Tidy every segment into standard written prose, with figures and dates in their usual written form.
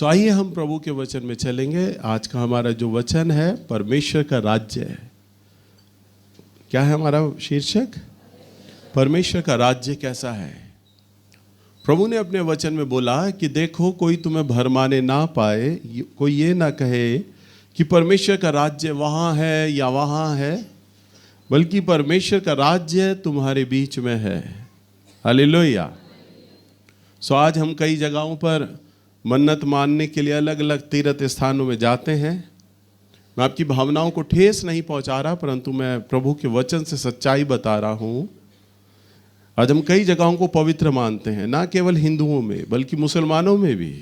आइए हम प्रभु के वचन में चलेंगे। आज का हमारा जो वचन है परमेश्वर का राज्य है। क्या है हमारा शीर्षक? परमेश्वर का राज्य कैसा है। प्रभु ने अपने वचन में बोला कि देखो कोई तुम्हें भरमाने ना पाए, कोई ये ना कहे कि परमेश्वर का राज्य वहाँ है या वहाँ है, बल्कि परमेश्वर का राज्य तुम्हारे बीच में है। हालेलुया। आज हम कई जगहों पर मन्नत मानने के लिए अलग अलग तीर्थ स्थानों में जाते हैं। मैं आपकी भावनाओं को ठेस नहीं पहुंचा रहा, परंतु मैं प्रभु के वचन से सच्चाई बता रहा हूं। आज हम कई जगहों को पवित्र मानते हैं, ना केवल हिंदुओं में बल्कि मुसलमानों में भी,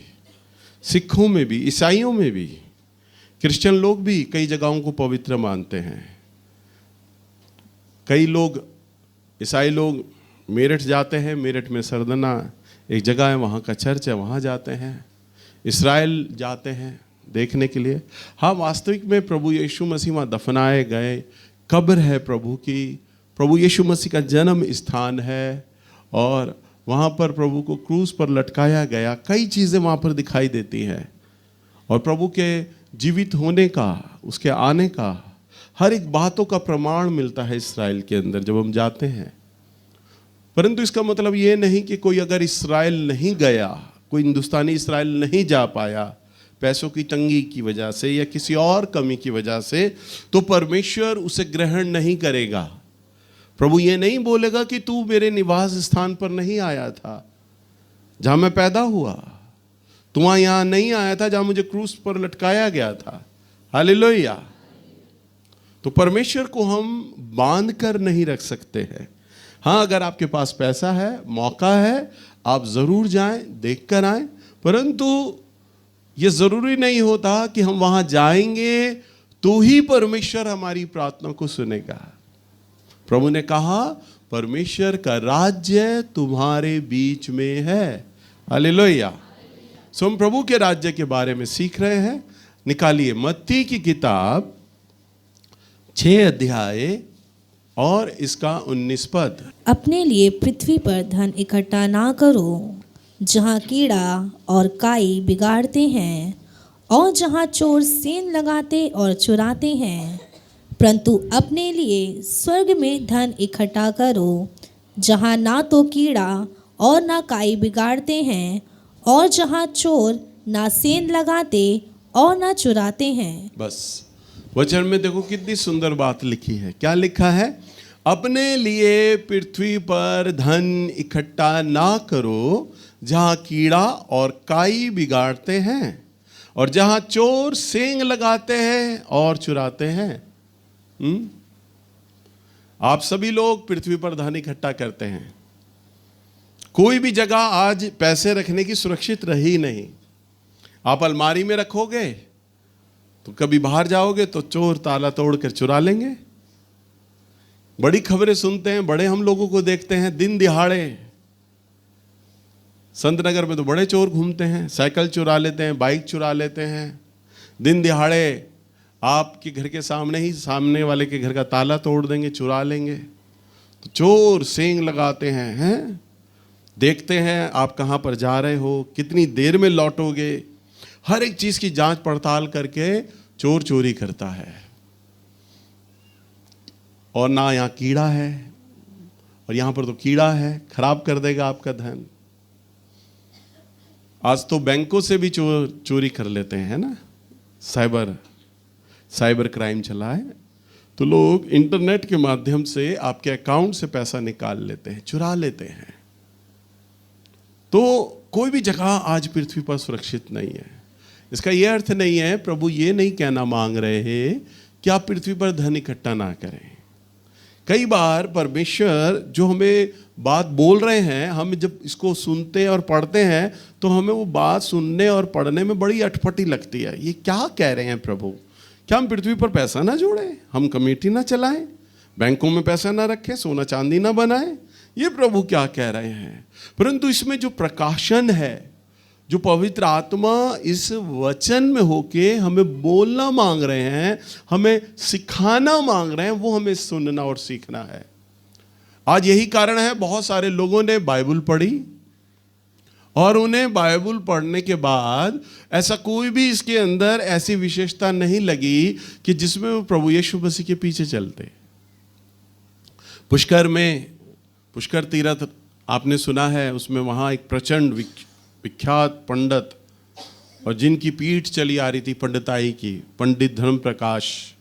सिखों में भी, ईसाइयों में भी, क्रिश्चियन लोग भी कई जगहों को पवित्र मानते हैं। कई लोग, ईसाई लोग मेरठ जाते हैं, मेरठ में सरदना एक जगह है, वहाँ का चर्च है, वहाँ जाते हैं। इस्राएल जाते हैं देखने के लिए। हाँ, वास्तविक में प्रभु यीशु मसीह वहाँ दफनाए गए, कब्र है प्रभु की, प्रभु यीशु मसीह का जन्म स्थान है और वहाँ पर प्रभु को क्रूस पर लटकाया गया। कई चीज़ें वहाँ पर दिखाई देती हैं और प्रभु के जीवित होने का, उसके आने का हर एक बातों का प्रमाण मिलता है इस्राएल के अंदर जब हम जाते हैं। परंतु इसका मतलब ये नहीं कि कोई अगर इस्राएल नहीं गया, कोई हिंदुस्तानी इस्राएल नहीं जा पाया पैसों की तंगी की वजह से या किसी और कमी की वजह से, तो परमेश्वर उसे ग्रहण नहीं करेगा। प्रभु ये नहीं बोलेगा कि तू मेरे निवास स्थान पर नहीं आया था जहाँ मैं पैदा हुआ, तू यहाँ नहीं आया था जहाँ मुझे क्रूस पर लटकाया गया था। हालेलुया। तो परमेश्वर को हम बांध कर नहीं रख सकते हैं। हाँ, अगर आपके पास पैसा है, मौका है, आप ज़रूर जाएं, देख कर आएँ, परंतु ये ज़रूरी नहीं होता कि हम वहाँ जाएंगे तो ही परमेश्वर हमारी प्रार्थना को सुनेगा। प्रभु ने कहा परमेश्वर का राज्य तुम्हारे बीच में है। हालेलुया। हम प्रभु के राज्य के बारे में सीख रहे हैं। निकालिए मत्ती की किताब 6 अध्याय और इसका 19 पद। अपने लिए पृथ्वी पर धन इकट्ठा ना करो, जहाँ कीड़ा और काई बिगाड़ते हैं और जहाँ चोर सेंध लगाते और चुराते हैं, परंतु अपने लिए स्वर्ग में धन इकट्ठा करो, जहाँ ना तो कीड़ा और ना काई बिगाड़ते हैं और जहाँ चोर ना सेंध लगाते और ना चुराते हैं। बस वचन में देखो कितनी सुंदर बात लिखी है। क्या लिखा है? अपने लिए पृथ्वी पर धन इकट्ठा ना करो, जहाँ कीड़ा और काई बिगाड़ते हैं और जहाँ चोर सेंध लगाते हैं और चुराते हैं। आप सभी लोग पृथ्वी पर धन इकट्ठा करते हैं। कोई भी जगह आज पैसे रखने की सुरक्षित रही नहीं। आप अलमारी में रखोगे तो कभी बाहर जाओगे तो चोर ताला तोड़कर चुरा लेंगे। बड़ी खबरें सुनते हैं, बड़े हम लोगों को देखते हैं, दिन दिहाड़े संत नगर में तो बड़े चोर घूमते हैं, साइकिल चुरा लेते हैं, बाइक चुरा लेते हैं। दिन दिहाड़े आपके घर के सामने ही सामने वाले के घर का ताला तोड़ देंगे, चुरा लेंगे। तो चोर सेंध लगाते हैं, देखते हैं आप कहाँ पर जा रहे हो, कितनी देर में लौटोगे, हर एक चीज़ की जांच पड़ताल करके चोर चोरी करता है। और ना यहाँ कीड़ा है, और यहाँ पर तो कीड़ा है, खराब कर देगा आपका धन। आज तो बैंकों से भी चोरी कर लेते हैं ना, साइबर क्राइम चला है, तो लोग इंटरनेट के माध्यम से आपके अकाउंट से पैसा निकाल लेते हैं, चुरा लेते हैं। तो कोई भी जगह आज पृथ्वी पर सुरक्षित नहीं है। इसका यह अर्थ नहीं है, प्रभु ये नहीं कहना मांग रहे हैं कि आप पृथ्वी पर धन इकट्ठा ना करें। कई बार परमेश्वर जो हमें बात बोल रहे हैं, हम जब इसको सुनते और पढ़ते हैं तो हमें वो बात सुनने और पढ़ने में बड़ी अटपटी लगती है। ये क्या कह रहे हैं प्रभु? क्या हम पृथ्वी पर पैसा ना जोड़ें, हम कमेटी ना चलाएं, बैंकों में पैसा ना रखें, सोना चांदी ना बनाएं? ये प्रभु क्या कह रहे हैं? परंतु इसमें जो प्रकाशन है, जो पवित्र आत्मा इस वचन में होके हमें बोलना मांग रहे हैं, हमें सिखाना मांग रहे हैं, वो हमें सुनना और सीखना है। आज यही कारण है बहुत सारे लोगों ने बाइबल पढ़ी और उन्हें बाइबल पढ़ने के बाद ऐसा कोई भी इसके अंदर ऐसी विशेषता नहीं लगी कि जिसमें वो प्रभु यीशु मसीह के पीछे चलते। पुष्कर तीर्थ आपने सुना है, उसमें वहाँ एक प्रचंड विख्यात पंडित और जिनकी पीठ चली आ रही थी पंडिताई की, पंडित धर्म प्रकाश,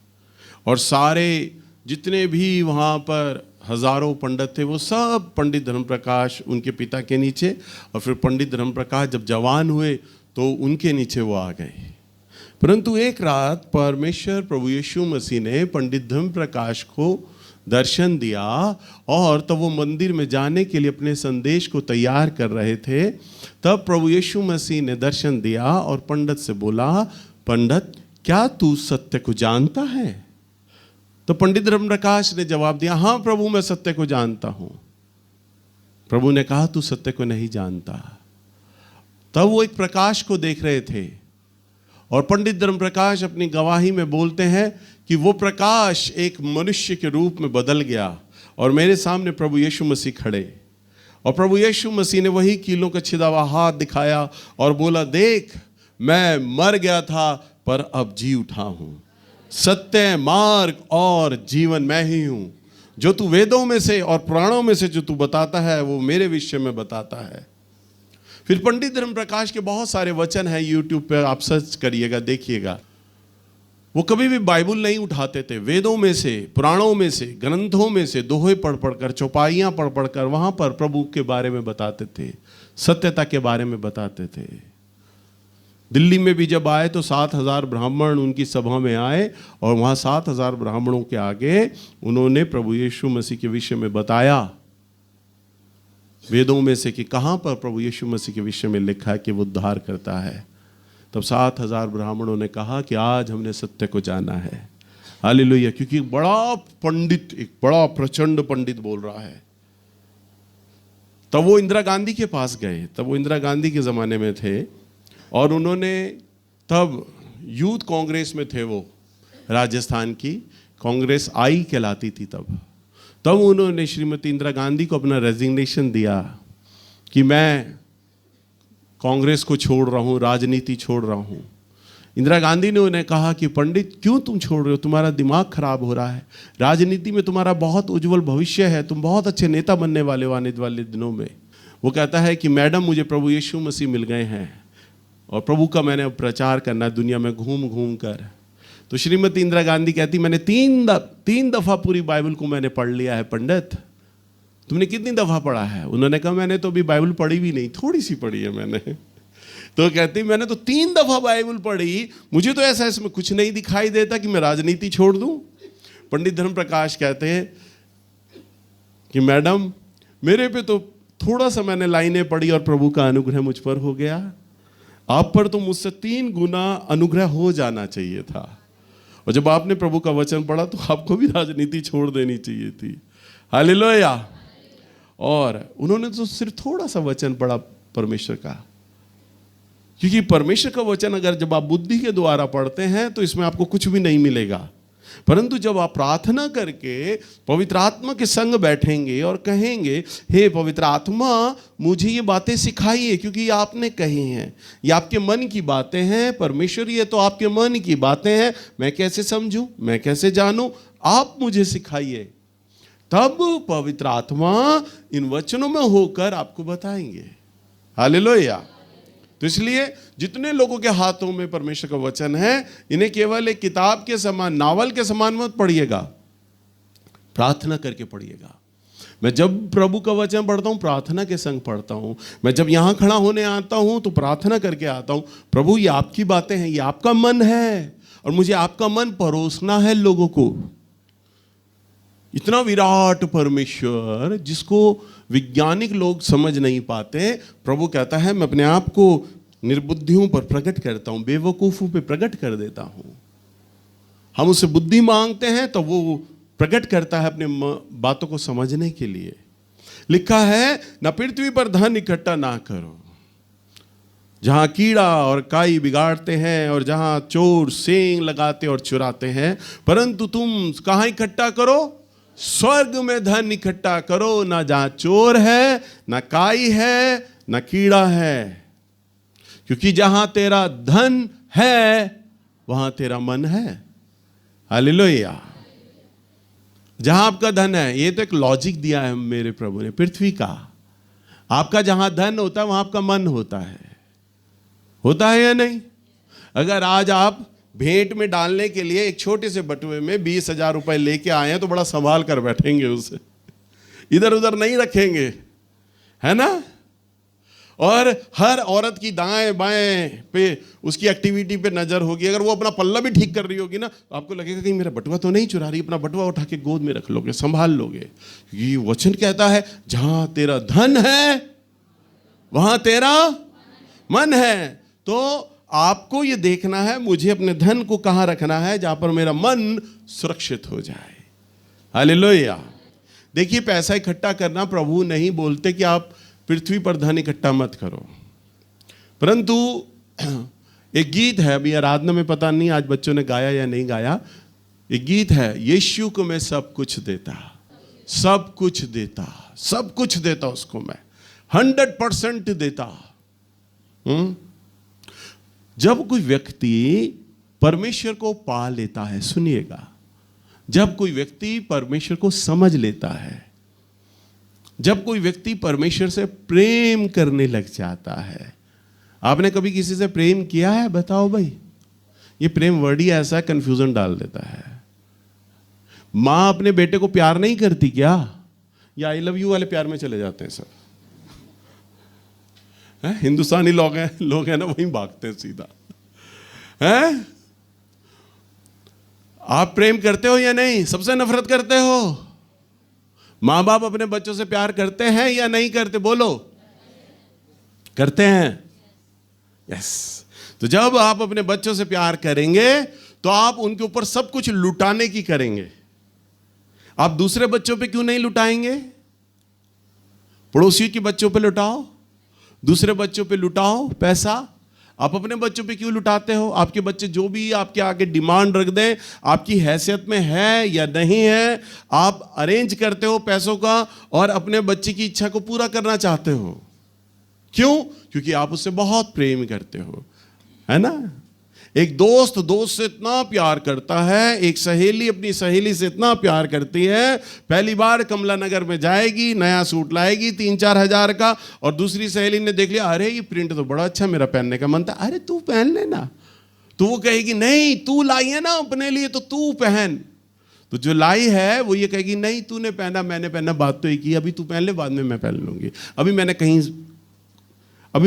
और सारे जितने भी वहाँ पर हजारों पंडित थे वो सब पंडित धर्म प्रकाश उनके पिता के नीचे, और फिर पंडित धर्म प्रकाश जब जवान हुए तो उनके नीचे वो आ गए। परंतु एक रात परमेश्वर प्रभु यीशु मसीह ने पंडित धर्म प्रकाश को दर्शन दिया, और तब वो मंदिर में जाने के लिए अपने संदेश को तैयार कर रहे थे। तब प्रभु यीशु मसीह ने दर्शन दिया और पंडित से बोला, पंडित क्या तू सत्य को जानता है? तो पंडित धर्म प्रकाश ने जवाब दिया, हाँ प्रभु मैं सत्य को जानता हूं। प्रभु ने कहा, तू सत्य को नहीं जानता। तब वो एक प्रकाश को देख रहे थे, और पंडित धर्म प्रकाश अपनी गवाही में बोलते हैं कि वो प्रकाश एक मनुष्य के रूप में बदल गया, और मेरे सामने प्रभु यीशु मसीह खड़े, और प्रभु यीशु मसीह ने वही कीलों का छिदा हुआ हाथ दिखाया और बोला, देख मैं मर गया था पर अब जी उठा हूं, सत्य मार्ग और जीवन मैं ही हूं। जो तू वेदों में से और पुराणों में से जो तू बताता है वो मेरे विषय में बताता है। फिर पंडित धर्म प्रकाश के बहुत सारे वचन हैं, यूट्यूब पे आप सर्च करिएगा, देखिएगा। वो कभी भी बाइबल नहीं उठाते थे, वेदों में से, पुराणों में से, ग्रंथों में से दोहे पढ़ पढ़कर, चौपाइयाँ पढ़ पढ़कर वहाँ पर प्रभु के बारे में बताते थे, सत्यता के बारे में बताते थे। दिल्ली में भी जब आए तो 7,000 ब्राह्मण उनकी सभा में आए, और वहाँ 7,000 ब्राह्मणों के आगे उन्होंने प्रभु यीशु मसीह के विषय में बताया, वेदों में से कि कहाँ पर प्रभु यीशु मसीह के विषय में लिखा है कि वो उद्धार करता है। तब 7,000 ब्राह्मणों ने कहा कि आज हमने सत्य को जाना है। हालेलुया। क्योंकि बड़ा पंडित, एक बड़ा प्रचंड पंडित बोल रहा है। तब वो इंदिरा गांधी के पास गए, तब वो इंदिरा गांधी के ज़माने में थे, और उन्होंने तब यूथ कांग्रेस में थे, वो राजस्थान की कांग्रेस आई कहलाती थी तब उन्होंने श्रीमती इंदिरा गांधी को अपना रेजिग्नेशन दिया कि मैं कांग्रेस को छोड़ रहा हूँ, राजनीति छोड़ रहा हूँ। इंदिरा गांधी ने उन्हें कहा कि पंडित क्यों तुम छोड़ रहे हो, तुम्हारा दिमाग खराब हो रहा है, राजनीति में तुम्हारा बहुत उज्जवल भविष्य है, तुम बहुत अच्छे नेता बनने वाले हो आने वाले दिनों में। वो कहता है कि मैडम मुझे प्रभु यीशु मसीह मिल गए हैं, और प्रभु का मैंने प्रचार करना है दुनिया में घूम घूम कर। तो श्रीमती इंदिरा गांधी कहती, मैंने तीन दफ़ा पूरी बाइबल को मैंने पढ़ लिया है। पंडित तुमने कितनी दफ़ा पढ़ा है? उन्होंने कहा मैंने तो अभी बाइबल पढ़ी भी नहीं, थोड़ी सी पढ़ी है मैंने। तो कहती मैंने तो 3 दफ़ा बाइबल पढ़ी, मुझे तो ऐसा इसमें कुछ नहीं दिखाई देता कि मैं राजनीति छोड़ दूं। पंडित धर्म प्रकाश कहते हैं कि मैडम मेरे पे तो थोड़ा सा मैंने लाइनें पढ़ी और प्रभु का अनुग्रह मुझ पर हो गया, आप पर तो मुझसे 3 गुना अनुग्रह हो जाना चाहिए था। और जब आपने प्रभु का वचन पढ़ा तो आपको भी राजनीति छोड़ देनी चाहिए थी। हालेलुया। और उन्होंने तो सिर्फ थोड़ा सा वचन पढ़ा परमेश्वर का, क्योंकि परमेश्वर का वचन अगर जब आप बुद्धि के द्वारा पढ़ते हैं तो इसमें आपको कुछ भी नहीं मिलेगा। परंतु जब आप प्रार्थना करके पवित्र आत्मा के संग बैठेंगे और कहेंगे, हे पवित्र आत्मा मुझे ये बातें सिखाइए, क्योंकि ये आपने कही हैं, ये आपके मन की बातें हैं। परमेश्वर ये तो आपके मन की बातें हैं, मैं कैसे समझूं, मैं कैसे जानूं, आप मुझे सिखाइए। तब पवित्र आत्मा इन वचनों में होकर आपको बताएंगे। हालेलुया। तो इसलिए जितने लोगों के हाथों में परमेश्वर का वचन है, इन्हें केवल एक किताब के समान, नावल के समान मत पढ़िएगा, प्रार्थना करके पढ़िएगा। मैं जब प्रभु का वचन पढ़ता हूँ प्रार्थना के संग पढ़ता हूँ। मैं जब यहाँ खड़ा होने आता हूँ तो प्रार्थना करके आता हूँ, प्रभु ये आपकी बातें हैं, ये आपका मन है और मुझे आपका मन परोसना है लोगों को। इतना विराट परमेश्वर जिसको वैज्ञानिक लोग समझ नहीं पाते, प्रभु कहता है मैं अपने आप को निर्बुद्धियों पर प्रकट करता हूं, बेवकूफों पे प्रकट कर देता हूं। हम उससे बुद्धि मांगते हैं तो वो प्रकट करता है अपने बातों को समझने के लिए। लिखा है न पृथ्वी पर धन इकट्ठा ना करो जहां कीड़ा और काई बिगाड़ते हैं और जहां चोर सेंग लगाते और चुराते हैं, परंतु तुम कहां इकट्ठा करो? स्वर्ग में धन इकट्ठा करो, ना जहां चोर है, ना काई है, न कीड़ा है, क्योंकि जहां तेरा धन है वहां तेरा मन है। हालेलुया। जहां आपका धन है, ये तो एक लॉजिक दिया है मेरे प्रभु ने पृथ्वी का। आपका जहां धन होता है वहां आपका मन होता है या नहीं? अगर आज आप भेंट में डालने के लिए एक छोटे से बटुए में 20,000 रुपए लेके आए हैं तो बड़ा संभाल कर बैठेंगे, उसे इधर उधर नहीं रखेंगे, है ना? और हर औरत की दाएं बाएं पे उसकी एक्टिविटी पे नजर होगी। अगर वो अपना पल्ला भी ठीक कर रही होगी ना, तो आपको लगेगा कि मेरा बटुआ तो नहीं चुरा रही, अपना बटुआ उठा के गोद में रख लोगे, संभाल लोगे। ये वचन कहता है जहां तेरा धन है वहां तेरा मन है। तो आपको ये देखना है मुझे अपने धन को कहां रखना है, जहां पर मेरा मन सुरक्षित हो जाए। हालेलुया। देखिए, पैसा इकट्ठा करना, प्रभु नहीं बोलते कि आप पृथ्वी पर धन इकट्ठा मत करो, परंतु एक गीत है, अभी आराधना में पता नहीं आज बच्चों ने गाया या नहीं गाया, एक गीत है, यीशु को मैं सब कुछ देता, सब कुछ देता, सब कुछ देता उसको मैं 100% देता। जब कोई व्यक्ति परमेश्वर को पा लेता है, सुनिएगा, जब कोई व्यक्ति परमेश्वर को समझ लेता है, जब कोई व्यक्ति परमेश्वर से प्रेम करने लग जाता है। आपने कभी किसी से प्रेम किया है? बताओ भाई। ये प्रेम वर्ड ही ऐसा कंफ्यूजन डाल देता है। मां अपने बेटे को प्यार नहीं करती क्या? या आई लव यू वाले प्यार में चले जाते हैं सब? हिंदुस्तानी लोग हैं ना, वहीं भागते हैं सीधा। हैं? आप प्रेम करते हो या नहीं? सबसे नफरत करते हो? मां बाप अपने बच्चों से प्यार करते हैं या नहीं करते? बोलो। करते हैं। यस। तो जब आप अपने बच्चों से प्यार करेंगे तो आप उनके ऊपर सब कुछ लुटाने की करेंगे। आप दूसरे बच्चों पे क्यों नहीं लुटाएंगे? पड़ोसियों के बच्चों पे लुटाओ, दूसरे बच्चों पे लुटाओ पैसा। आप अपने बच्चों पे क्यों लुटाते हो? आपके बच्चे जो भी आपके आगे डिमांड रख दें, आपकी हैसियत में है या नहीं है, आप अरेंज करते हो पैसों का और अपने बच्चे की इच्छा को पूरा करना चाहते हो। क्यों? क्योंकि आप उससे बहुत प्रेम करते हो, है ना? एक दोस्त से इतना प्यार करता है, एक सहेली अपनी सहेली से इतना प्यार करती है, पहली बार कमला नगर में जाएगी, नया सूट लाएगी 3-4 हजार का, और दूसरी सहेली ने देख लिया, अरे ये प्रिंट तो बड़ा अच्छा, मेरा पहनने का मन था, अरे तू पहन लेना। तो वो कहेगी नहीं, तू लाई है ना अपने लिए तो तू पहन। तो जो लाई है वो ये कहेगी नहीं, तूने पहना, मैंने पहना, बात तो एक ही, अभी तू पहन ले, बाद में मैं पहन लूंगी, अभी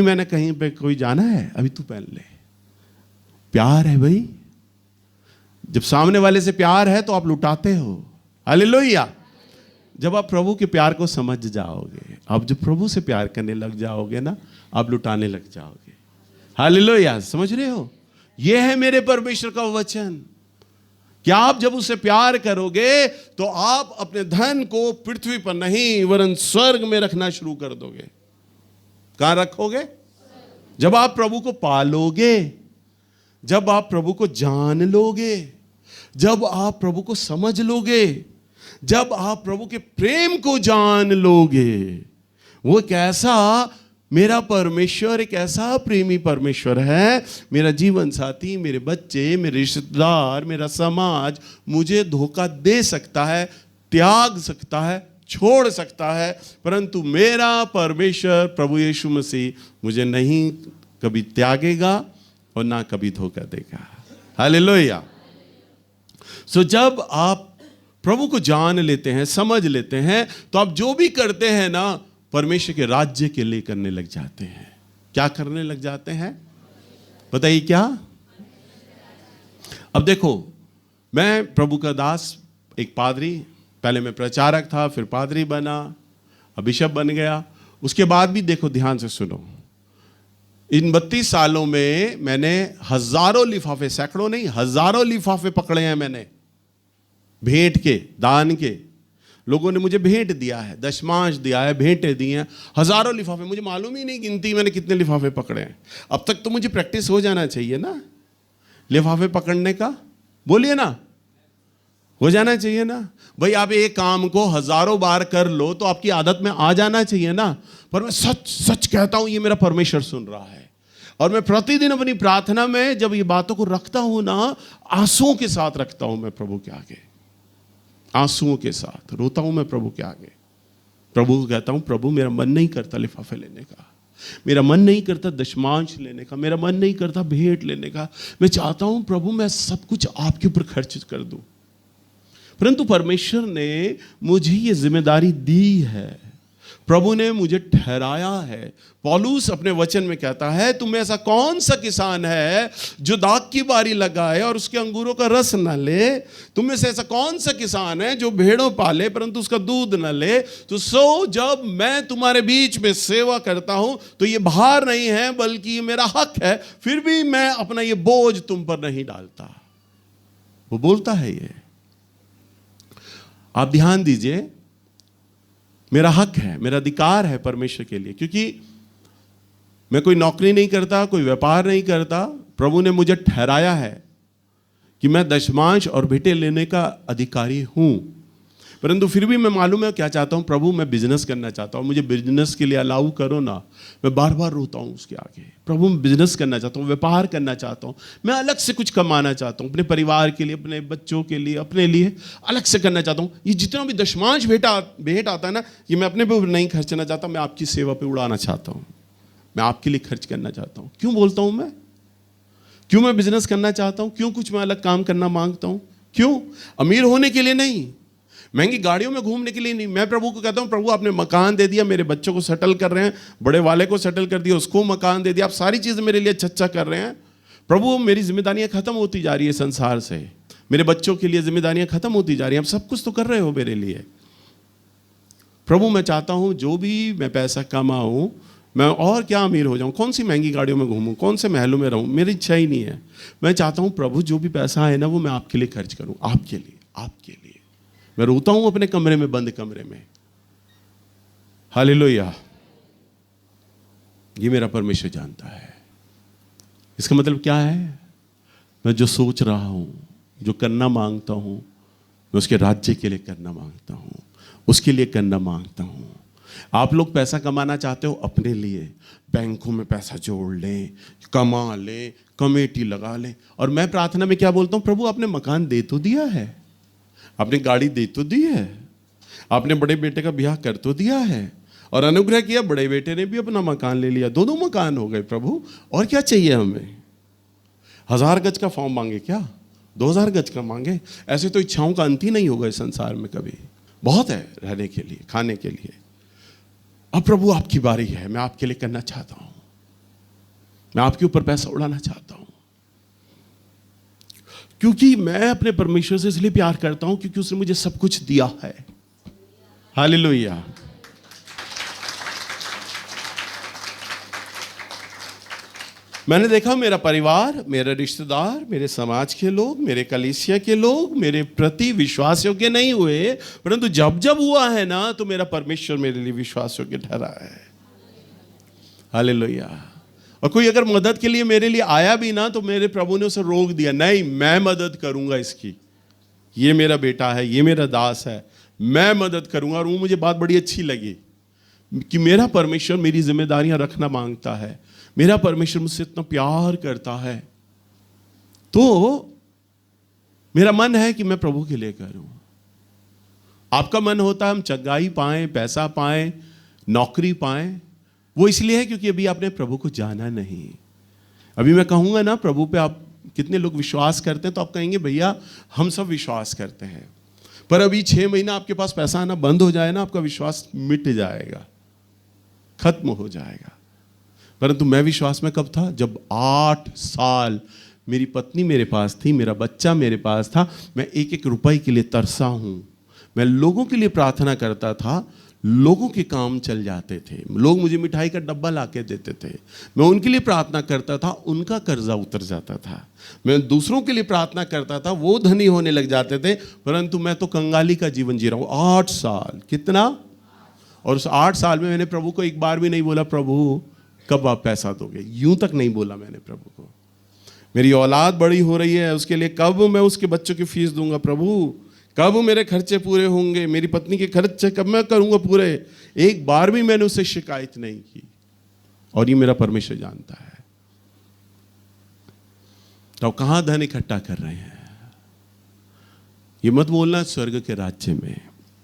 मैंने कहीं पे कोई जाना है, अभी तू पहन ले। प्यार है भाई। जब सामने वाले से प्यार है तो आप लुटाते हो। हालेलुया। जब आप प्रभु के प्यार को समझ जाओगे, आप जब प्रभु से प्यार करने लग जाओगे ना, आप लुटाने लग जाओगे। हालेलुया। समझ रहे हो? यह है मेरे परमेश्वर का वचन कि आप जब उससे प्यार करोगे तो आप अपने धन को पृथ्वी पर नहीं वरन स्वर्ग में रखना शुरू कर दोगे। कहां रखोगे? जब आप प्रभु को पालोगे, जब आप प्रभु को जान लोगे, जब आप प्रभु को समझ लोगे, जब आप प्रभु के प्रेम को जान लोगे। वो एक ऐसा मेरा परमेश्वर, एक ऐसा प्रेमी परमेश्वर है, मेरा जीवन साथी, मेरे बच्चे, मेरे रिश्तेदार, मेरा समाज मुझे धोखा दे सकता है, त्याग सकता है, छोड़ सकता है, परंतु मेरा परमेश्वर प्रभु यीशु मसीह मुझे नहीं कभी त्यागेगा और ना कभी धोखा देगा। हालेलुया। सो जब आप प्रभु को जान लेते हैं, समझ लेते हैं, तो आप जो भी करते हैं ना, परमेश्वर के राज्य के लिए करने लग जाते हैं। क्या करने लग जाते हैं? बताइए क्या? अब देखो, मैं प्रभु का दास, एक पादरी, पहले मैं प्रचारक था, फिर पादरी बना, अब बिशप बन गया। उसके बाद भी देखो, ध्यान से सुनो, इन 32 सालों में मैंने हजारों लिफाफे, सैकड़ों नहीं, हजारों लिफाफे पकड़े हैं मैंने, भेंट के, दान के। लोगों ने मुझे भेंट दिया है, दशमांश दिया है, भेंटें दी हैं, हजारों लिफाफे। मुझे मालूम ही नहीं गिनती मैंने कितने लिफाफे पकड़े हैं। अब तक तो मुझे प्रैक्टिस हो जाना चाहिए ना लिफाफे पकड़ने का। बोलिए ना, हो जाना चाहिए ना भाई। आप एक काम को हजारों बार कर लो तो आपकी आदत में आ जाना चाहिए ना। पर मैं सच सच कहता हूं, ये मेरा परमेश्वर सुन रहा है। और मैं प्रतिदिन अपनी प्रार्थना में जब ये बातों को रखता हूं ना, आंसुओं के साथ रखता हूं मैं प्रभु के आगे, आंसुओं के साथ रोता हूं मैं प्रभु के आगे। प्रभु को कहता हूं, प्रभु मेरा मन नहीं करता लिफाफे लेने का, मेरा मन नहीं करता दशमांश लेने का, मेरा मन नहीं करता भेंट लेने का। मैं चाहता हूं प्रभु मैं सब कुछ आपके ऊपर खर्च कर दूं। परंतु परमेश्वर ने मुझे ये जिम्मेदारी दी है, प्रभु ने मुझे ठहराया है। पौलुस अपने वचन में कहता है, तुम ऐसा कौन सा किसान है जो दाख की बारी लगाए और उसके अंगूरों का रस न ले? तुम में से ऐसा कौन सा किसान है जो भेड़ों पाले परंतु उसका दूध न ले? तो जब मैं तुम्हारे बीच में सेवा करता हूं तो ये भार नहीं है बल्कि ये मेरा हक है, फिर भी मैं अपना ये बोझ तुम पर नहीं डालता। वो बोलता है ये, आप ध्यान दीजिए, मेरा हक है, मेरा अधिकार है परमेश्वर के लिए, क्योंकि मैं कोई नौकरी नहीं करता, कोई व्यापार नहीं करता। प्रभु ने मुझे ठहराया है कि मैं दशमांश और भेंटें लेने का अधिकारी हूं। परंतु फिर भी मैं मालूम है क्या चाहता हूं, प्रभु मैं बिजनेस करना चाहता हूं, मुझे बिजनेस के लिए अलाउ करो ना। मैं बार बार रोता हूं उसके आगे, प्रभु मैं बिजनेस करना चाहता हूं, व्यापार करना चाहता हूं, मैं अलग से कुछ कमाना चाहता हूं, अपने परिवार के लिए, अपने बच्चों के लिए, अपने लिए अलग से करना चाहता हूं। ये जितना भी दशमांश भेंट आता है ना, ये मैं अपने पे नहीं खर्चना चाहता, मैं आपकी सेवा पे उड़ाना चाहता हूं, मैं आपके लिए खर्च करना चाहता हूं। क्यों बोलता हूं मैं, क्यों मैं बिजनेस करना चाहता हूं, क्यों कुछ मैं अलग काम करना मांगता हूं? क्यों? अमीर होने के लिए नहीं, महंगी गाड़ियों में घूमने के लिए नहीं। मैं प्रभु को कहता हूं, प्रभु आपने मकान दे दिया, मेरे बच्चों को सेटल कर रहे हैं, बड़े वाले को सेटल कर दिया, उसको मकान दे दिया, आप सारी चीज़ें मेरे लिए अच्छा कर रहे हैं। प्रभु मेरी जिम्मेदारियां खत्म होती जा रही है संसार से, मेरे बच्चों के लिए जिम्मेदारियां खत्म होती जा रही हैं, आप सब कुछ तो कर रहे हो मेरे लिए। प्रभु मैं चाहता हूं जो भी मैं पैसा कमाऊं, मैं और क्या अमीर हो जाऊं, कौन सी महंगी गाड़ियों में घूमूं, कौन से महलों में रहूं, मेरी इच्छा ही नहीं है। मैं चाहता हूं प्रभु जो भी पैसा है ना वो मैं आपके लिए खर्च करूं, आपके लिए, आपके लिए। मैं रोता हूं अपने कमरे में, बंद कमरे में। हालेलुया। ये मेरा परमेश्वर जानता है। इसका मतलब क्या है, मैं जो सोच रहा हूं, जो करना मांगता हूं, मैं उसके राज्य के लिए करना मांगता हूं, उसके लिए करना मांगता हूं। आप लोग पैसा कमाना चाहते हो अपने लिए, बैंकों में पैसा जोड़ लें, कमा लें, कमेटी लगा लें। और मैं प्रार्थना में क्या बोलता हूं, प्रभु आपने मकान दे तो दिया है, आपने गाड़ी दे तो दी है, आपने बड़े बेटे का ब्याह कर तो दिया है, और अनुग्रह किया, बड़े बेटे ने भी अपना मकान ले लिया, दो मकान हो गए प्रभु, और क्या चाहिए हमें? 1000 गज का फॉर्म मांगे क्या, 2000 गज का मांगे? ऐसे तो इच्छाओं का अंत ही नहीं होगा इस संसार में कभी, बहुत है रहने के लिए, खाने के लिए। अब प्रभु आपकी बारी है, मैं आपके लिए करना चाहता हूं, मैं आपके ऊपर पैसा उड़ाना चाहता हूं, क्योंकि मैं अपने परमेश्वर से इसलिए प्यार करता हूं क्योंकि उसने मुझे सब कुछ दिया है। हालेलुया। मैंने देखा मेरा परिवार, मेरे रिश्तेदार, मेरे समाज के लोग, मेरे कलीसिया के लोग मेरे प्रति विश्वास योग्य नहीं हुए, परंतु जब जब हुआ है ना तो मेरा परमेश्वर मेरे लिए विश्वास योग्य ठहरा है। हालेलुया। और कोई अगर मदद के लिए मेरे लिए आया भी ना तो मेरे प्रभु ने उसे रोक दिया, नहीं मैं मदद करूंगा इसकी, ये मेरा बेटा है, ये मेरा दास है, मैं मदद करूंगा। और वो मुझे बात बड़ी अच्छी लगी कि मेरा परमेश्वर मेरी जिम्मेदारियां रखना मांगता है, मेरा परमेश्वर मुझसे इतना प्यार करता है, तो मेरा मन है कि मैं प्रभु के लिए करूं। आपका मन होता है हम चंगाई पाएं, पैसा पाएं, नौकरी पाएं, वो इसलिए है क्योंकि अभी आपने प्रभु को जाना नहीं। अभी मैं कहूंगा ना प्रभु पे आप कितने लोग विश्वास करते हैं, तो आप कहेंगे भैया हम सब विश्वास करते हैं, पर अभी 6 महीना आपके पास पैसा आना बंद हो जाए ना, आपका विश्वास मिट जाएगा, खत्म हो जाएगा। परंतु मैं विश्वास में कब था, जब 8 साल मेरी पत्नी मेरे पास थी, मेरा बच्चा मेरे पास था, मैं एक एक रुपए के लिए तरसा हूं, मैं लोगों के लिए प्रार्थना करता था, लोगों के काम चल जाते थे, लोग मुझे मिठाई का डब्बा ला के देते थे, मैं उनके लिए प्रार्थना करता था, उनका कर्जा उतर जाता था, मैं दूसरों के लिए प्रार्थना करता था, वो धनी होने लग जाते थे, परंतु मैं तो कंगाली का जीवन जी रहा हूं 8 साल। कितना? और उस 8 साल में मैंने प्रभु को एक बार भी नहीं बोला प्रभु कब आप पैसा दोगे, यूं तक नहीं बोला मैंने प्रभु को। मेरी औलाद बड़ी हो रही है, उसके लिए कब मैं उसके बच्चों की फीस दूंगा प्रभु, कब मेरे खर्चे पूरे होंगे, मेरी पत्नी के खर्चे कब मैं करूंगा पूरे। एक बार भी मैंने उससे शिकायत नहीं की, और ये मेरा परमेश्वर जानता है। तो कहां धन इकट्ठा कर रहे हैं? ये मत बोलना स्वर्ग के राज्य में।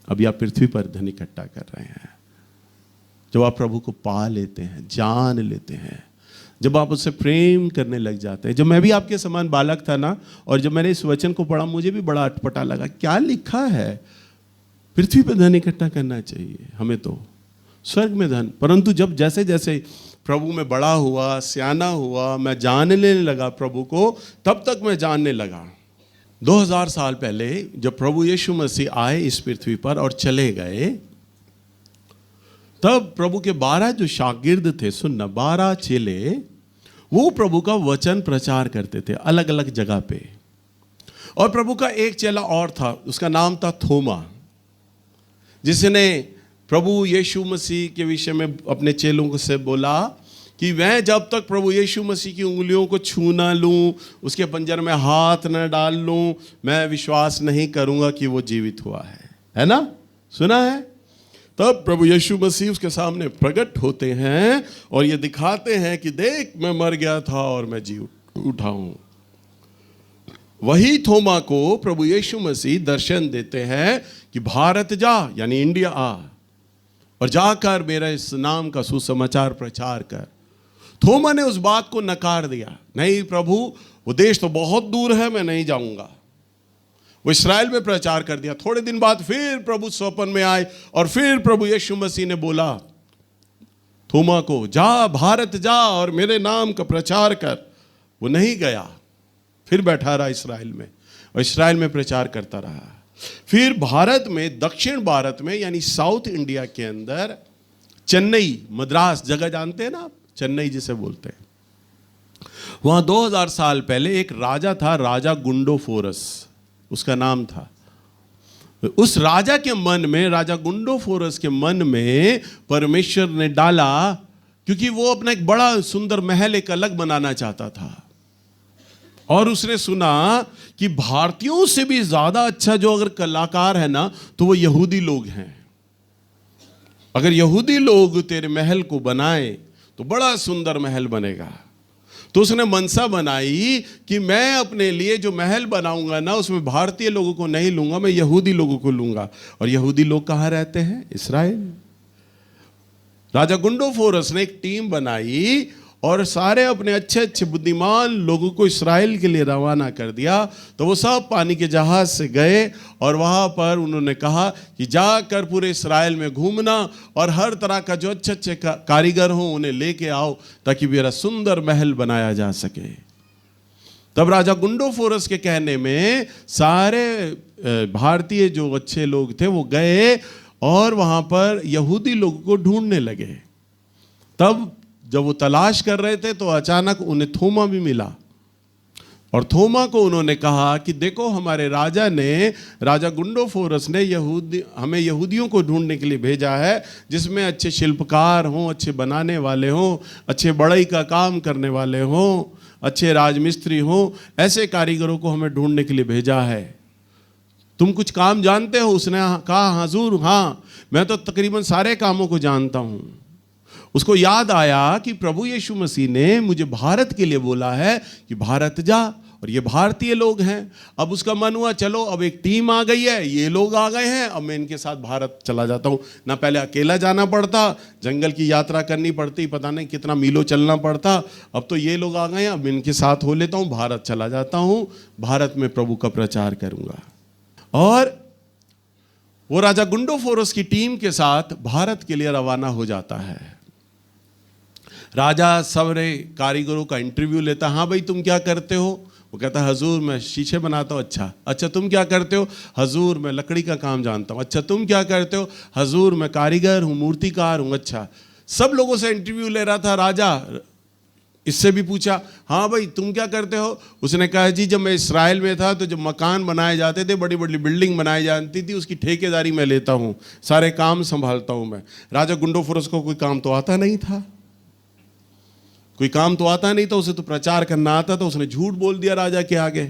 अभी आप पृथ्वी पर धन इकट्ठा कर रहे हैं। जब आप प्रभु को पा लेते हैं, जान लेते हैं, जब आप उससे प्रेम करने लग जाते हैं। जब मैं भी आपके समान बालक था ना, और जब मैंने इस वचन को पढ़ा, मुझे भी बड़ा अटपटा लगा। क्या लिखा है? पृथ्वी पर धन इकट्ठा करना चाहिए हमें तो, स्वर्ग में धन। परंतु जब जैसे जैसे प्रभु में बड़ा हुआ, सियाना हुआ, मैं जानने लगा प्रभु को, तब तक मैं जानने लगा। 2000 साल पहले जब प्रभु यीशु मसीह आए इस पृथ्वी पर और चले गए, तब प्रभु के 12 जो शागिर्द थे, सुनना, 12 चेले, वो प्रभु का वचन प्रचार करते थे अलग अलग जगह पे। और प्रभु का एक चेला और था, उसका नाम था थोमा, जिसने प्रभु यीशु मसीह के विषय में अपने चेलों से बोला कि मैं जब तक प्रभु यीशु मसीह की उंगलियों को छू ना लूं, उसके पंजर में हाथ न डाल लूं, मैं विश्वास नहीं करूंगा कि वो जीवित हुआ है ना? सुना है? तब प्रभु यीशु मसीह उसके सामने प्रकट होते हैं और ये दिखाते हैं कि देख, मैं मर गया था और मैं जी उठा हूं। वही थोमा को प्रभु यीशु मसीह दर्शन देते हैं कि भारत जा, यानी इंडिया आ, और जाकर मेरा इस नाम का सुसमाचार प्रचार कर। थोमा ने उस बात को नकार दिया, नहीं प्रभु, वो देश तो बहुत दूर है, मैं नहीं जाऊंगा। वो इस्राएल में प्रचार कर दिया। थोड़े दिन बाद फिर प्रभु स्वप्न में आए और फिर प्रभु यीशु मसीह ने बोला थोमा को, जा, भारत जा और मेरे नाम का प्रचार कर। वो नहीं गया, फिर बैठा रहा इस्राएल में, और इस्राएल में प्रचार करता रहा। फिर भारत में, दक्षिण भारत में, यानी साउथ इंडिया के अंदर, चेन्नई, मद्रास जगह जानते हैं ना आप, चेन्नई जिसे बोलते हैं, वहां 2000 साल पहले एक राजा था, राजा गुंडोफोरस उसका नाम था। उस राजा के मन में, राजा गुंडोफोरस के मन में परमेश्वर ने डाला, क्योंकि वो अपना एक बड़ा सुंदर महल एक अलग बनाना चाहता था। और उसने सुना कि भारतीयों से भी ज्यादा अच्छा जो अगर कलाकार है ना, तो वो यहूदी लोग हैं। अगर यहूदी लोग तेरे महल को बनाए तो बड़ा सुंदर महल बनेगा। तो उसने मनसा बनाई कि मैं अपने लिए जो महल बनाऊंगा ना, उसमें भारतीय लोगों को नहीं लूंगा, मैं यहूदी लोगों को लूंगा। और यहूदी लोग कहाँ रहते हैं? इस्राएल। राजा गुंडोफोरस ने एक टीम बनाई और सारे अपने अच्छे अच्छे बुद्धिमान लोगों को इस्राएल के लिए रवाना कर दिया। तो वो सब पानी के जहाज से गए और वहाँ पर उन्होंने कहा कि जाकर पूरे इस्राएल में घूमना और हर तरह का जो अच्छे अच्छे कारीगर हों उन्हें लेके आओ, ताकि मेरा सुंदर महल बनाया जा सके। तब राजा गुंडोफोरस के कहने में सारे भारतीय जो अच्छे लोग थे वो गए और वहाँ पर यहूदी लोगों को ढूंढने लगे। तब जब वो तलाश कर रहे थे तो अचानक उन्हें थोमा भी मिला, और थोमा को उन्होंने कहा कि देखो, हमारे राजा ने, राजा गुंडोफोरस ने हमें यहूदियों को ढूंढने के लिए भेजा है, जिसमें अच्छे शिल्पकार हों, अच्छे बनाने वाले हों, अच्छे बढ़ई का काम करने वाले हों, अच्छे राजमिस्त्री हों, ऐसे कारीगरों को हमें ढूंढने के लिए भेजा है। तुम कुछ काम जानते हो? उसने कहा, हुजूर, हाँ, मैं तो तकरीबन सारे कामों को जानता हूँ। उसको याद आया कि प्रभु यीशु मसीह ने मुझे भारत के लिए बोला है कि भारत जा, और ये भारतीय लोग हैं। अब उसका मन हुआ, चलो अब एक टीम आ गई है, ये लोग आ गए हैं, अब मैं इनके साथ भारत चला जाता हूँ। ना पहले अकेला जाना पड़ता, जंगल की यात्रा करनी पड़ती, पता नहीं कितना मीलों चलना पड़ता, अब तो ये लोग आ गए हैं, अब इनके साथ हो लेता हूँ, भारत चला जाता हूँ, भारत में प्रभु का प्रचार करूँगा। और वो राजा गुंडोफोरस की टीम के साथ भारत के लिए रवाना हो जाता है। राजा सारे कारीगरों का इंटरव्यू लेता, हाँ भाई तुम क्या करते हो? वो कहता है, हजूर मैं शीशे बनाता हूँ। अच्छा तुम क्या करते हो? हजूर मैं लकड़ी का काम जानता हूँ। अच्छा तुम क्या करते हो? हजूर मैं कारीगर हूँ, मूर्तिकार हूँ। अच्छा, सब लोगों से इंटरव्यू ले रहा था राजा। इससे भी पूछा, हाँ भाई तुम क्या करते हो? उसने कहा, जी जब मैं इस्राएल में था तो जब मकान बनाए जाते थे, बड़ी बड़ी बिल्डिंग बनाई जाती थी, उसकी ठेकेदारी मैं लेता हूँ, सारे काम संभालता हूँ मैं। राजा गुंडोफोरस को कोई काम तो आता नहीं था, कोई काम तो आता नहीं था, उसे तो प्रचार करना आता था। उसने झूठ बोल दिया राजा के आगे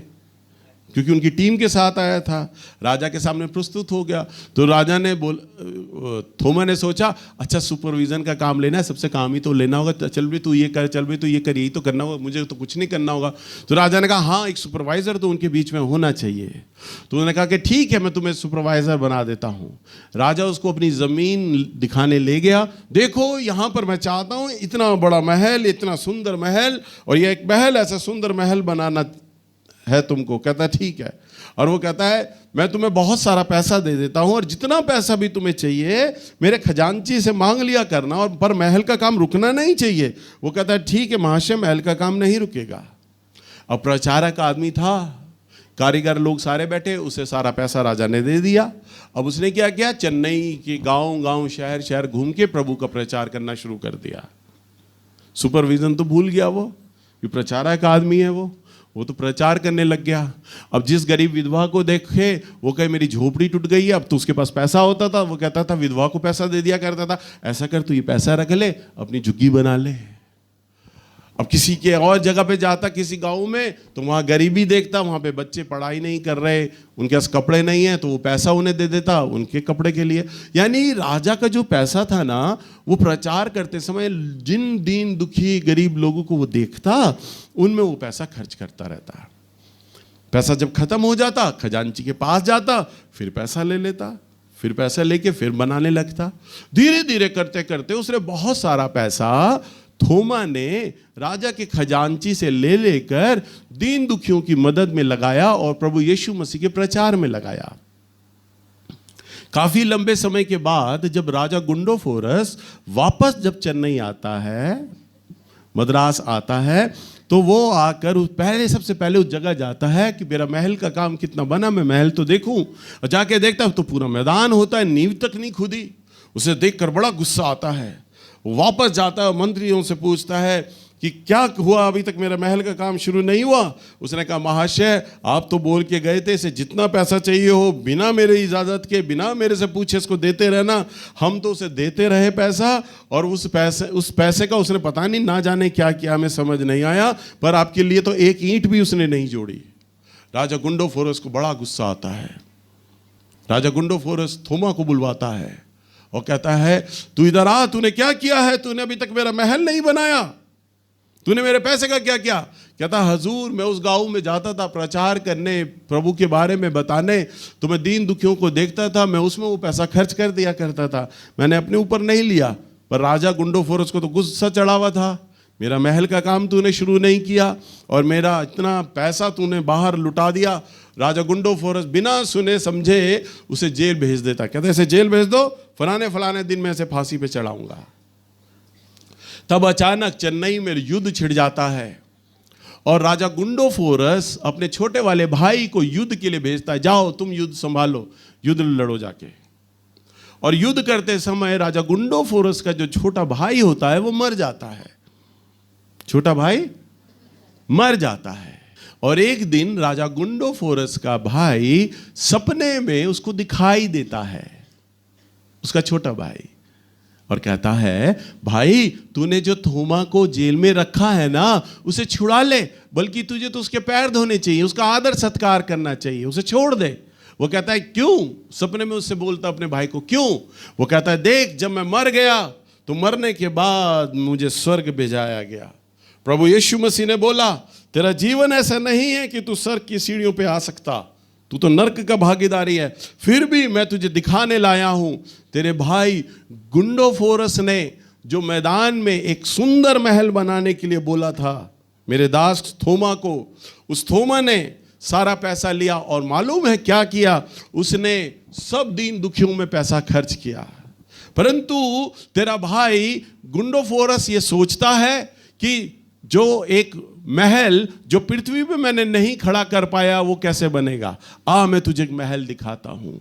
क्योंकि उनकी टीम के साथ आया था। राजा के सामने प्रस्तुत हो गया तो राजा ने थोमा ने सोचा अच्छा सुपरविजन का काम लेना है, सबसे काम ही तो लेना होगा, चल भी तू ये कर, चल भी तू ये कर, यही तो करना होगा, मुझे तो कुछ नहीं करना होगा। तो राजा ने कहा हाँ एक सुपरवाइजर तो उनके बीच में होना चाहिए। तो उन्होंने कहा कि ठीक है मैं तुम्हें सुपरवाइजर बना देता हूँ। राजा उसको अपनी ज़मीन दिखाने ले गया, देखो यहाँ पर मैं चाहता हूँ इतना बड़ा महल, इतना सुंदर महल, और ये एक महल ऐसा सुंदर महल बनाना है तुमको। कहता है ठीक है। और वो कहता है मैं तुम्हें बहुत सारा पैसा दे देता हूं और जितना पैसा भी तुम्हें चाहिए मेरे खजांची से मांग लिया करना, और पर महल का काम रुकना नहीं चाहिए। वो कहता है ठीक है महाशय, महल का काम नहीं रुकेगा। अब प्रचारक आदमी था, कारीगर लोग सारे बैठे, उसे सारा पैसा राजा ने दे दिया। अब उसने क्या किया, चेन्नई के गांव गांव शहर शहर घूम के प्रभु का प्रचार करना शुरू कर दिया। सुपरविजन तो भूल गया वो, कि प्रचारक आदमी है वो तो प्रचार करने लग गया। अब जिस गरीब विधवा को देखे वो कहे मेरी झोपड़ी टूट गई है। अब तो उसके पास पैसा होता था, वो कहता था विधवा को पैसा दे दिया करता था, ऐसा कर तू ये पैसा रख ले, अपनी झुग्गी बना ले। अब किसी के और जगह पे जाता किसी गांव में तो वहाँ गरीबी देखता, वहाँ पे बच्चे पढ़ाई नहीं कर रहे, उनके पास कपड़े नहीं है, तो वो पैसा उन्हें दे देता उनके कपड़े के लिए। यानी राजा का जो पैसा था ना, वो प्रचार करते समय जिन दीन दुखी गरीब लोगों को वो देखता उनमें वो पैसा खर्च करता रहता। पैसा जब खत्म हो जाता खजांची के पास जाता, फिर पैसा ले लेता, फिर पैसा लेके फिर बनाने लगता। धीरे धीरे करते करते उसने बहुत सारा पैसा थोमा ने राजा के खजांची से ले लेकर दीन दुखियों की मदद में लगाया और प्रभु यीशु मसीह के प्रचार में लगाया। काफी लंबे समय के बाद जब राजा गुंडोफोरस वापस जब चेन्नई आता है, मद्रास आता है, तो वो आकर सबसे पहले उस जगह जाता है कि मेरा महल का काम कितना बना, मैं महल तो देखूं। और जाके देखता तो पूरा मैदान होता है, नींव तक नहीं खुदी। उसे देखकर बड़ा गुस्सा आता है। वापस जाता है, मंत्रियों से पूछता है कि क्या हुआ, अभी तक मेरा महल का काम शुरू नहीं हुआ। उसने कहा महाशय आप तो बोल के गए थे इसे जितना पैसा चाहिए हो बिना मेरे इजाज़त के, बिना मेरे से पूछे इसको देते रहना। हम तो उसे देते रहे पैसा, और उस पैसे का उसने पता नहीं ना जाने क्या किया, हमें समझ नहीं आया, पर आपके लिए तो एक ईंट भी उसने नहीं जोड़ी। राजा गुंडोफोरस को बड़ा गुस्सा आता है। राजा गुंडोफोरस थोमा को बुलवाता है और कहता है तू इधर आ, तूने क्या किया है, तूने अभी तक मेरा महल नहीं बनाया, तूने मेरे पैसे का क्या किया। कहता हजूर मैं उस गांव में जाता था प्रचार करने, प्रभु के बारे में बताने, तो मैं दीन दुखियों को देखता था, मैं उसमें वो पैसा खर्च कर दिया करता था, मैंने अपने ऊपर नहीं लिया। पर राजा गुंडोफोरस को तो गुस्सा चढ़ा हुआ था, मेरा महल का काम तूने शुरू नहीं किया और मेरा इतना पैसा तूने बाहर लुटा दिया। राजा गुंडोफोरस बिना सुने समझे उसे जेल भेज देता। कहते ऐसे जेल भेज दो, फलाने दिन में ऐसे फांसी पे चढ़ाऊंगा। तब अचानक चेन्नई में युद्ध छिड़ जाता है और राजा गुंडोफोरस अपने छोटे वाले भाई को युद्ध के लिए भेजता है, जाओ तुम युद्ध संभालो, युद्ध लड़ो जाके। और युद्ध करते समय राजा गुंडोफोरस का जो छोटा भाई होता है वो मर जाता है, छोटा भाई मर जाता है। और एक दिन राजा गुंडोफोरस का भाई सपने में उसको दिखाई देता है, उसका छोटा भाई, और कहता है भाई तूने जो थोमा को जेल में रखा है ना उसे छुड़ा ले, बल्कि तुझे तो उसके पैर धोने चाहिए, उसका आदर सत्कार करना चाहिए, उसे छोड़ दे। वो कहता है क्यों, सपने में उससे बोलता अपने भाई को क्यों। वो कहता है देख जब मैं मर गया तो मरने के बाद मुझे स्वर्ग भेजाया गया। प्रभु यीशु मसीह ने बोला तेरा जीवन ऐसा नहीं है कि तू स्वर्ग की सीढ़ियों पे आ सकता, तू तो नर्क का भागीदारी है, फिर भी मैं तुझे दिखाने लाया हूं। तेरे भाई गुंडोफोरस ने जो मैदान में एक सुंदर महल बनाने के लिए बोला था मेरे दास थोमा को, उस थोमा ने सारा पैसा लिया और मालूम है क्या किया, उसने सब दीन दुखियों में पैसा खर्च किया। परंतु तेरा भाई गुंडोफोरस ये सोचता है कि जो एक महल जो पृथ्वी पे मैंने नहीं खड़ा कर पाया वो कैसे बनेगा, आ मैं तुझे एक महल दिखाता हूं।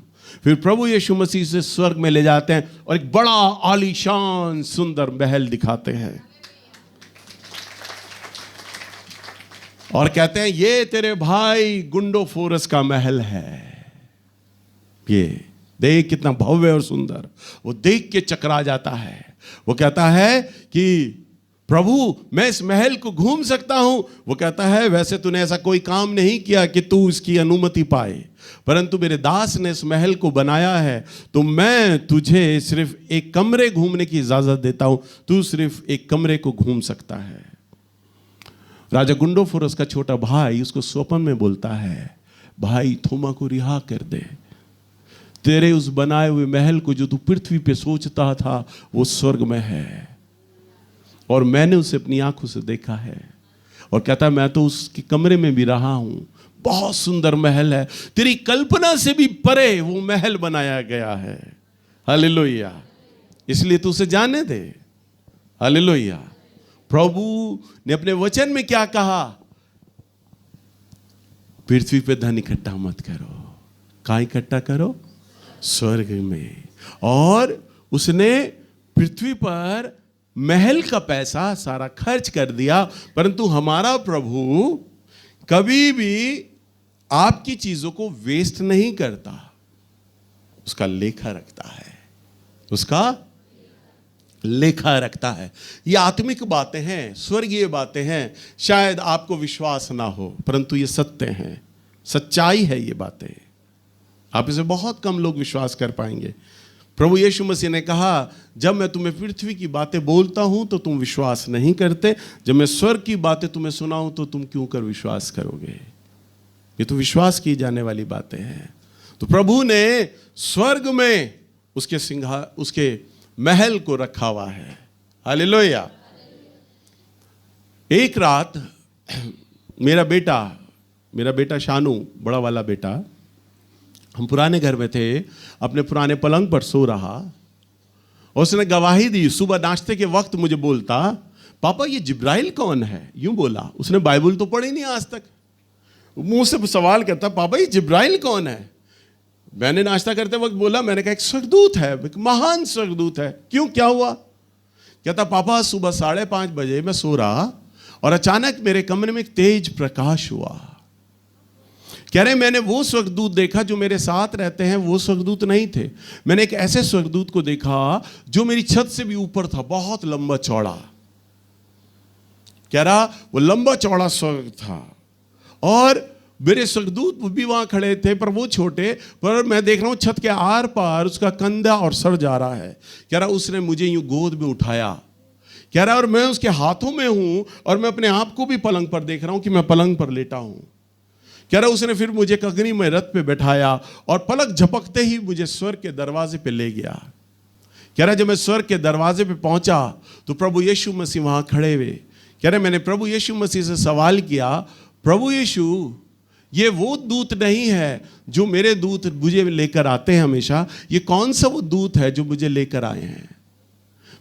फिर प्रभु यीशु मसीह से स्वर्ग में ले जाते हैं और एक बड़ा आलीशान सुंदर महल दिखाते हैं और कहते हैं ये तेरे भाई गुंडोफोरस का महल है, ये देख कितना भव्य और सुंदर। वो देख के चकरा जाता है। वो कहता है कि प्रभु मैं इस महल को घूम सकता हूं। वो कहता है वैसे तूने ऐसा कोई काम नहीं किया कि तू इसकी अनुमति पाए, परंतु मेरे दास ने इस महल को बनाया है, तो मैं तुझे सिर्फ एक कमरे घूमने की इजाजत देता हूं, तू सिर्फ एक कमरे को घूम सकता है। राजा गुंडोफोरस का छोटा भाई उसको स्वप्न में बोलता है, भाई थोमा को रिहा कर दे, तेरे उस बनाए हुए महल को जो तू पृथ्वी पे सोचता था वो स्वर्ग में है, और मैंने उसे अपनी आंखों से देखा है। और कहता है मैं तो उसके कमरे में भी रहा हूं, बहुत सुंदर महल है, तेरी कल्पना से भी परे वो महल बनाया गया है। हालेलुया। इसलिए तू उसे जाने दे। हालेलुया। प्रभु ने अपने वचन में क्या कहा? पृथ्वी पे धन इकट्ठा मत करो। कहां इकट्ठा करो? स्वर्ग में। और उसने पृथ्वी पर महल का पैसा सारा खर्च कर दिया, परंतु हमारा प्रभु कभी भी आपकी चीजों को वेस्ट नहीं करता, उसका लेखा रखता है, उसका लेखा रखता है। ये आत्मिक बातें हैं, स्वर्गीय बातें हैं। शायद आपको विश्वास ना हो, परंतु ये सत्य हैं, सच्चाई है ये बातें। आप इसे बहुत कम लोग विश्वास कर पाएंगे। प्रभु यीशु मसीह ने कहा, जब मैं तुम्हें पृथ्वी की बातें बोलता हूं तो तुम विश्वास नहीं करते, जब मैं स्वर्ग की बातें तुम्हें सुनाऊं तो तुम क्यों कर विश्वास करोगे? ये तो विश्वास की जाने वाली बातें हैं। तो प्रभु ने स्वर्ग में उसके महल को रखा हुआ है। हालेलुया। एक रात मेरा बेटा शानू, बड़ा वाला बेटा, हम पुराने घर में थे, अपने पुराने पलंग पर सो रहा, और उसने गवाही दी। सुबह नाश्ते के वक्त मुझे बोलता, पापा ये जिब्राइल कौन है? यूं बोला। उसने बाइबल तो पढ़ी नहीं आज तक। मुंह से सवाल करता, पापा ये जिब्राइल कौन है? मैंने नाश्ता करते वक्त बोला, मैंने कहा एक स्वर्गदूत है, एक महान स्वर्गदूत है। क्यों, क्या हुआ? कहता, पापा सुबह 5:30 बजे मैं सो रहा और अचानक मेरे कमरे में एक तेज प्रकाश हुआ। कह रहे मैंने वो स्वर्गदूत देखा जो मेरे साथ रहते हैं, वो स्वर्गदूत नहीं थे। मैंने एक ऐसे स्वर्गदूत को देखा जो मेरी छत से भी ऊपर था, बहुत लंबा चौड़ा। कह रहा वो लंबा चौड़ा स्वर्ग था, और मेरे स्वर्गदूत भी वहां खड़े थे, पर वो छोटे, पर मैं देख रहा हूं छत के आर पार उसका कंधा और सर जा रहा है। कह रहा उसने मुझे यूं गोद में उठाया। कह रहा और मैं उसके हाथों में हूं, और मैं अपने आप को भी पलंग पर देख रहा हूं कि मैं पलंग पर लेटा हूं। कह रहा उसने फिर मुझे अग्नि में रथ पे बैठाया और पलक झपकते ही मुझे स्वर्ग के दरवाजे पे ले गया। कह रहा जब मैं स्वर्ग के दरवाजे पे पहुंचा तो प्रभु यीशु मसीह वहां खड़े हुए। कह रहे मैंने प्रभु यीशु मसीह से सवाल किया, प्रभु यीशु ये वो दूत नहीं है जो मेरे दूत मुझे लेकर आते हैं हमेशा, ये कौन सा वो दूत है जो मुझे लेकर आए हैं?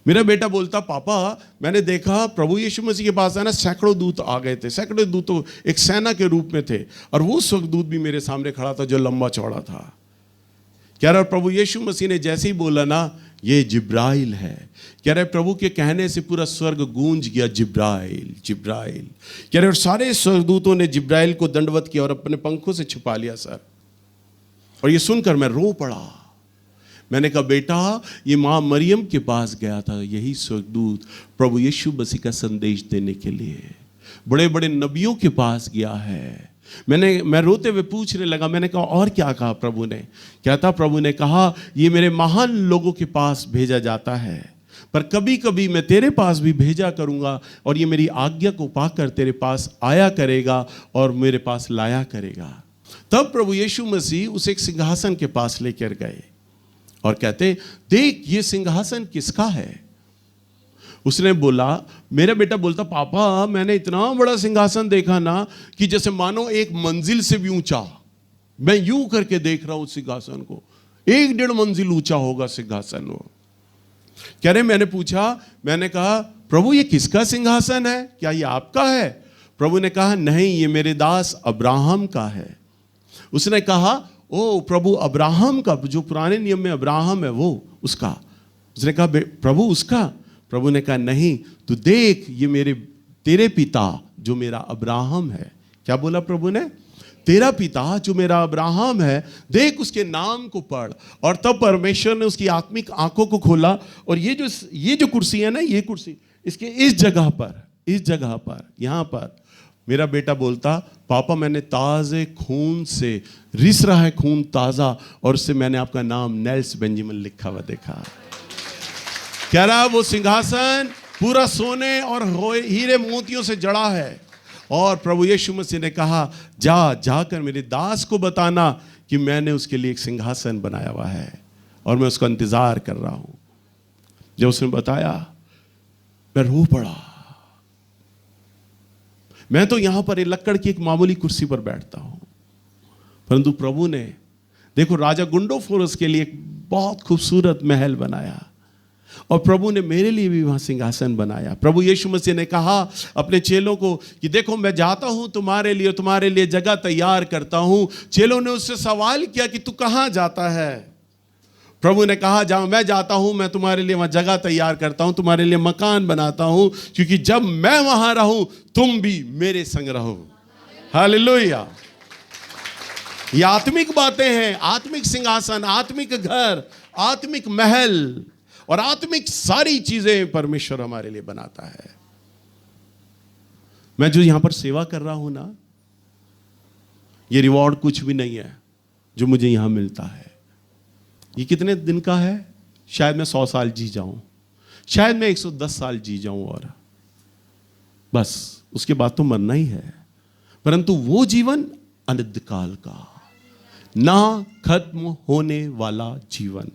मेरा बेटा बोलता, पापा मैंने देखा प्रभु यीशु मसीह के पास है ना, सैकड़ों दूत आ गए थे, सैकड़ों दूत एक सेना के रूप में थे, और वो स्वर्गदूत भी मेरे सामने खड़ा था जो लंबा चौड़ा था। कह रहा प्रभु यीशु मसीह ने जैसे ही बोला ना, ये जिब्राइल है। कह रहे प्रभु के कहने से पूरा स्वर्ग गूंज गया, जिब्राइल जिब्राइल। कह रहे और सारे स्वर्गदूतों ने जिब्राइल को दंडवत किया और अपने पंखों से छुपा लिया सर। और ये सुनकर मैं रो पड़ा। मैंने कहा बेटा ये माँ मरियम के पास गया था यही स्वर्गदूत प्रभु यीशु मसीह का संदेश देने के लिए, बड़े बड़े नबियों के पास गया है। मैं रोते हुए पूछने लगा, मैंने कहा और क्या कहा प्रभु ने? कहता प्रभु ने कहा ये मेरे महान लोगों के पास भेजा जाता है, पर कभी कभी मैं तेरे पास भी भेजा करूंगा, और ये मेरी आज्ञा को पाकर तेरे पास आया करेगा और मेरे पास लाया करेगा। तब प्रभु यीशु मसीह उसे एक सिंहासन के पास लेकर गए और कहते देख ये सिंहासन किसका है? उसने बोला, मेरा बेटा बोलता, पापा मैंने इतना बड़ा सिंहासन देखा ना कि जैसे मानो एक मंजिल से भी ऊंचा। मैं यूं करके देख रहा हूं सिंहासन को, 1-1.5 मंजिल ऊंचा होगा सिंहासन वो। कह रहे मैंने पूछा, मैंने कहा प्रभु ये किसका सिंहासन है, क्या ये आपका है? प्रभु ने कहा नहीं, ये मेरे दास अब्राहम का है। उसने कहा ओ प्रभु अब्राहम का, जो पुराने नियम में अब्राहम है वो उसका। उसने कहा प्रभु उसका? प्रभु ने कहा नहीं, तू देख ये तेरे पिता जो मेरा अब्राहम है। क्या बोला प्रभु ने? तेरा पिता जो मेरा अब्राहम है, देख उसके नाम को पढ़। और तब परमेश्वर ने उसकी आत्मिक आंखों को खोला, और ये जो कुर्सी है ना, ये कुर्सी इसके इस जगह पर यहाँ पर मेरा बेटा बोलता, पापा मैंने ताज़े खून से, रिस रहा है खून ताज़ा, और उससे मैंने आपका नाम नेल्स बेंजामिन लिखा हुआ देखा। कह रहा वो सिंहासन पूरा सोने और हीरे मोतियों से जड़ा है, और प्रभु यीशु मसीह ने कहा जाकर मेरे दास को बताना कि मैंने उसके लिए एक सिंहासन बनाया हुआ है और मैं उसका इंतजार कर रहा हूं। जब उसने बताया, मैं रो पड़ा। मैं तो यहां पर एक लक्कड़ की एक मामूली कुर्सी पर बैठता हूं, परंतु प्रभु ने, देखो, राजा गुंडोफोरस के लिए एक बहुत खूबसूरत महल बनाया, और प्रभु ने मेरे लिए भी वहां सिंहासन बनाया। प्रभु यीशु मसीह ने कहा अपने चेलों को कि देखो मैं जाता हूं तुम्हारे लिए जगह तैयार करता हूं। चेलों ने उससे सवाल किया कि तू कहां जाता है? प्रभु ने कहा, जहां मैं जाता हूं मैं तुम्हारे लिए वहां जगह तैयार करता हूं, तुम्हारे लिए मकान बनाता हूं, क्योंकि जब मैं वहां रहूं तुम भी मेरे संग रहो। हालेलुया। ये आत्मिक बातें हैं, आत्मिक सिंहासन, आत्मिक घर, आत्मिक महल और आत्मिक सारी चीजें परमेश्वर हमारे लिए बनाता है। मैं जो यहां पर सेवा कर रहा हूं ना, ये रिवॉर्ड कुछ भी नहीं है जो मुझे यहां मिलता है। ये कितने दिन का है? शायद मैं 100 साल जी जाऊं, शायद मैं 110 साल जी जाऊं, और बस उसके बाद तो मरना ही है। परंतु वो जीवन अनंत काल का, ना खत्म होने वाला जीवन,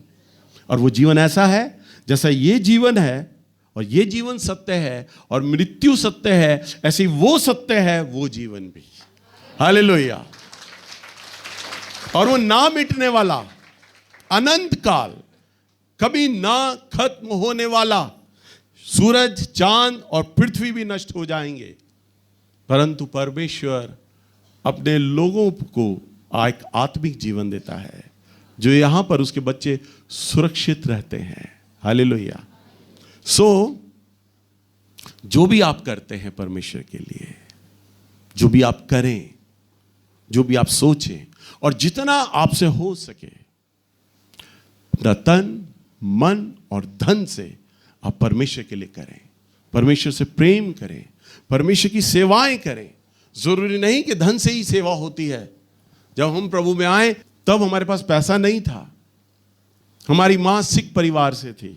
और वो जीवन ऐसा है जैसा ये जीवन है, और ये जीवन सत्य है और मृत्यु सत्य है, ऐसे वो सत्य है वो जीवन भी। हालेलुया। और वो ना मिटने वाला, अनंत काल, कभी ना खत्म होने वाला। सूरज, चांद और पृथ्वी भी नष्ट हो जाएंगे, परंतु परमेश्वर अपने लोगों को एक आत्मिक जीवन देता है, जो यहां पर उसके बच्चे सुरक्षित रहते हैं। हालेलुया। जो भी आप करते हैं परमेश्वर के लिए, जो भी आप करें, जो भी आप सोचें, और जितना आपसे हो सके, अपना तन, मन और धन से आप परमेश्वर के लिए करें, परमेश्वर से प्रेम करें, परमेश्वर की सेवाएं करें। जरूरी नहीं कि धन से ही सेवा होती है। जब हम प्रभु में आए तब हमारे पास पैसा नहीं था। हमारी मां सिख परिवार से थी।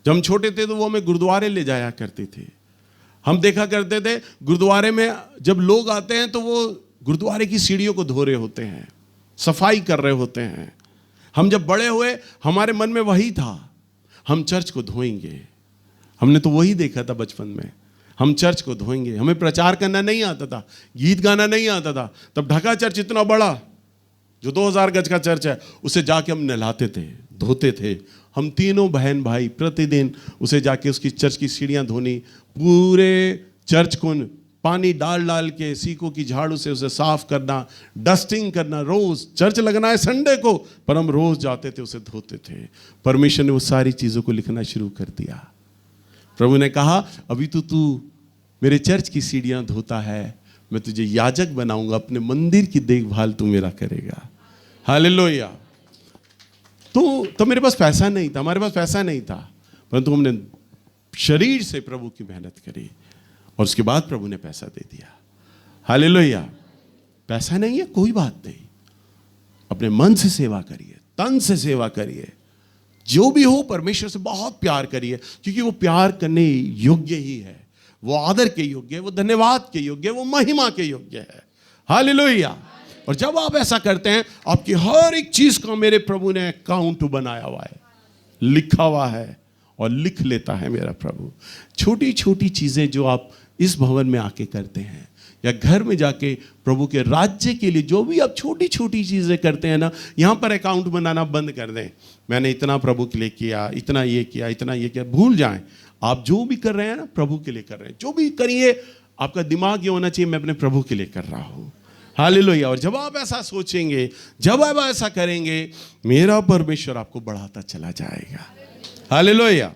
जब हम छोटे थे तो वो हमें गुरुद्वारे ले जाया करती थी। हम देखा करते थे गुरुद्वारे में जब लोग आते हैं तो वो गुरुद्वारे की सीढ़ियों को धो रहे होते हैं, सफाई कर रहे होते हैं। हम जब बड़े हुए हमारे मन में वही था, हम चर्च को धोएंगे। हमने तो वही देखा था बचपन में, हम चर्च को धोएंगे। हमें प्रचार करना नहीं आता था, गीत गाना नहीं आता था। तब ढका चर्च इतना बड़ा जो 2000 गज का चर्च है, उसे जाके हम नहलाते थे, धोते थे। हम तीनों बहन भाई प्रतिदिन उसे जाके उसकी चर्च की सीढ़ियां धोनी, पूरे चर्च को पानी डाल डाल के सीकों की झाड़ू से उसे साफ करना, डस्टिंग करना। रोज चर्च लगना है संडे को, पर हम रोज जाते थे, उसे धोते थे। परमेश्वर ने वो सारी चीजों को लिखना शुरू कर दिया। प्रभु ने कहा, अभी तो तू मेरे चर्च की सीढ़ियां धोता है, मैं तुझे याजक बनाऊंगा, अपने मंदिर की देखभाल तू मेरा करेगा। हालेलुया। तो मेरे पास पैसा नहीं था, हमारे पास पैसा नहीं था, परंतु हमने शरीर से प्रभु की मेहनत करी, और उसके बाद प्रभु ने पैसा दे दिया। हालेलुया। पैसा नहीं है कोई बात नहीं, अपने मन से सेवा करिए, तन से सेवा करिए, जो भी हो परमेश्वर से बहुत प्यार करिए, क्योंकि वो प्यार करने योग्य ही है, वो आदर के योग्य है, वो धन्यवाद के योग्य है, वो महिमा के योग्य है। हालेलुया। और जब आप ऐसा करते हैं, आपकी हर एक चीज का मेरे प्रभु ने अकाउंट बनाया हुआ है, लिखा हुआ है, और लिख लेता है मेरा प्रभु। छोटी छोटी चीजें जो आप इस भवन में आके करते हैं, या घर में जाके प्रभु के राज्य के लिए जो भी आप छोटी छोटी चीजें करते हैं ना, यहां पर अकाउंट बनाना बंद कर दें। मैंने इतना प्रभु के लिए किया, इतना ये किया, इतना ये किया, भूल जाएं। आप जो भी कर रहे हैं ना, प्रभु के लिए कर रहे हैं। जो भी करिए, आपका दिमाग ये होना चाहिए, मैं अपने प्रभु के लिए कर रहा हूं। हालेलुया। और जब आप ऐसा सोचेंगे, जब आप ऐसा करेंगे, मेरा परमेश्वर आपको बढ़ाता चला जाएगा। हालेलुया।